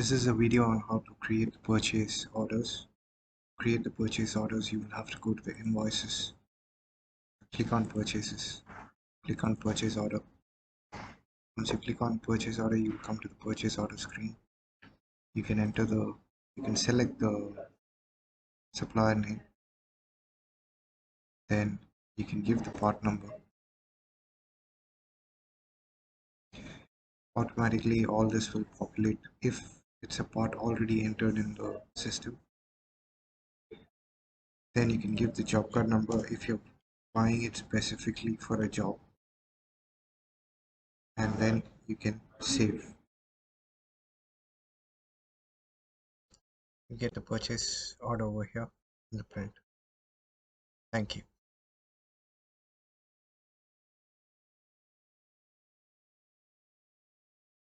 This is a video on how to create the purchase orders. To create the purchase orders, you will have to go to the invoices, click on purchases, click on purchase order. Once you click on purchase order, you will come to the purchase order screen. You can select the supplier name, then you can give the part number. Automatically all this will populate if it's a part already entered in the system. Then you can give the job card number if you're buying it specifically for a job, and then you can save. You get the purchase order over here in the print. Thank you.